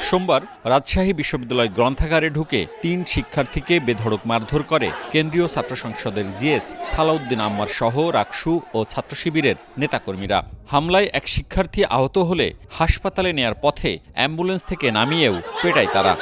সোমবার রাজশাহী বিশ্ববিদ্যালয় গ্রন্থাগারে ঢুকে ৩ শিক্ষার্থীকে বেধড়ক মারধর করে কেন্দ্রীয় ছাত্র সংসদের জিএস সালাউদ্দিন আম্মার সহ রাকসু ও ছাত্র শিবিরের নেতাকর্মীরা। হামলায় এক শিক্ষার্থী আহত হলে হাসপাতালে নেয়ার পথে অ্যাম্বুলেন্স থেকে নামিয়েও পেটায় তারা।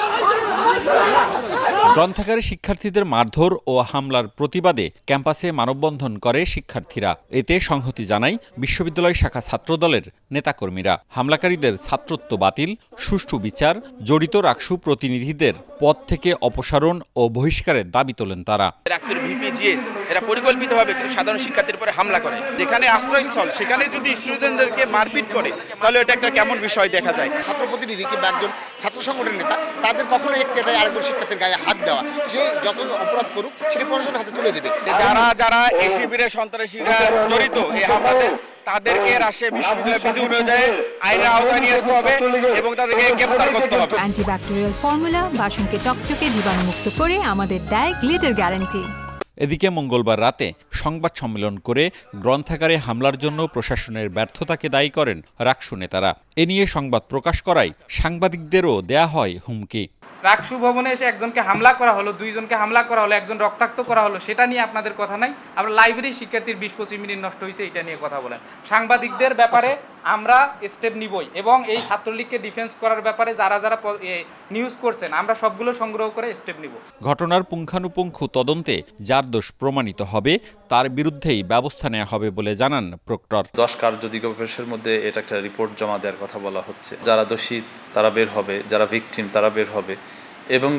গ্রন্থাগারে শিক্ষার্থীদের মারধর ও হামলার প্রতিবাদে ক্যাম্পাসে মানববন্ধন করে শিক্ষার্থীরা। এতে সংহতি জানায় বিশ্ববিদ্যালয় শাখা ছাত্রদলের নেতাকর্মীরা। হামলাকারীদের ছাত্রত্ব বাতিল, সুষ্ঠু বিচার, জড়িত রাকসু প্রতিনিধিদের পদ থেকে অপসারণ ও বহিষ্কারের দাবি তোলেন তারা। রাকসুর ভিপি জিএস এরা পরিকল্পিতভাবে সাধারণ শিক্ষার্থীর উপরে হামলা করে। যেখানে আশ্রয়স্থল সেখানে যদি স্টুডেন্টদেরকে মারপিট করে তাহলে এটা একটা কেমন বিষয় দেখা যায়। ছাত্র প্রতিনিধি কিংবা একজন ছাত্র সংগঠনের নেতা তাদের কখনো আরেকজন শিক্ষার্থীর গায়ে হাত দেওয়া, সে যত অপরাধ করুক সেটি প্রশাসনের হাতে তুলে দেবে। যারা এই শিবিরের সন্ত্রাসীরা জড়িত এই হামলাতে তাদেরকে রাজশাহী বিশ্ববিদ্যালয় বিধি অনুযায়ী আইনের আওতায় নিয়ে আসতে হবে এবং তাদেরকে গ্রেফতার করতে হবে। অ্যান্টিব্যাকটেরিয়াল ফর্মুলা বাসনকে চকচকে জীবাণুমুক্ত করে আমাদের দেয় গ্লিটার গ্যারান্টি। এদিকে মঙ্গলবার রাতে সংবাদ সম্মেলন করে গ্রন্থাগারে হামলার জন্য প্রশাসনের ব্যর্থতাকে দায়ী করেন রাকসু নেতারা। এ নিয়ে সংবাদ প্রকাশ করায় সাংবাদিকদেরও দেয়া হয় হুমকি। রাকসু ভবনে এসে একজনকে হামলা করা হলো, দুইজনকে হামলা করা হলো, একজন রক্তাক্ত করা হলো, সেটা নিয়ে আপনাদের কথা নাই। আমরা লাইব্রেরি শিক্ষার্থীর 20-25 মিনিট নষ্ট হয়েছে, এটা নিয়ে কথা বলেন। সাংবাদিকদের ব্যাপারে আমরা স্টেপ নিবই এবং এই ছাত্রলীগকে ডিফেন্স করার ব্যাপারে যারা নিউজ করছেন আমরা সবগুলো সংগ্রহ করে স্টেপ নিব। ঘটনার পুঙ্খানুপুঙ্খ তদন্তে যার দোষ প্রমাণিত হবে তার বিরুদ্ধেই ব্যবস্থা নেওয়া হবে বলে জানান প্রক্টর। 10 কার্যদিবসের মধ্যে এটা একটা রিপোর্ট জমা দেওয়ার কথা বলা হচ্ছে। যারা দোষী তারা বের হবে, যারা ভিকটিম তারা বের হবে এবং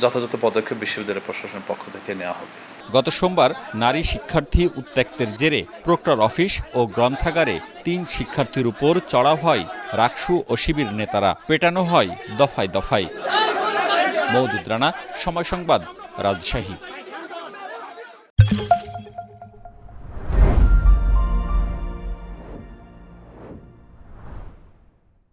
যথাযথ পদক্ষেপ বিশ্ববিদ্যালয় প্রশাসনের পক্ষ থেকে নেওয়া হবে। গত সোমবার নারী শিক্ষার্থী উত্ত্যক্তের জেরে প্রক্টর অফিস ও গ্রন্থাগারে 3 শিক্ষার্থীর উপর চড়াও হয় রাকসু ও শিবির নেতারা। পেটানো হয় দফায় দফায়। মওদুদ রানা, সময় সংবাদ, রাজশাহী।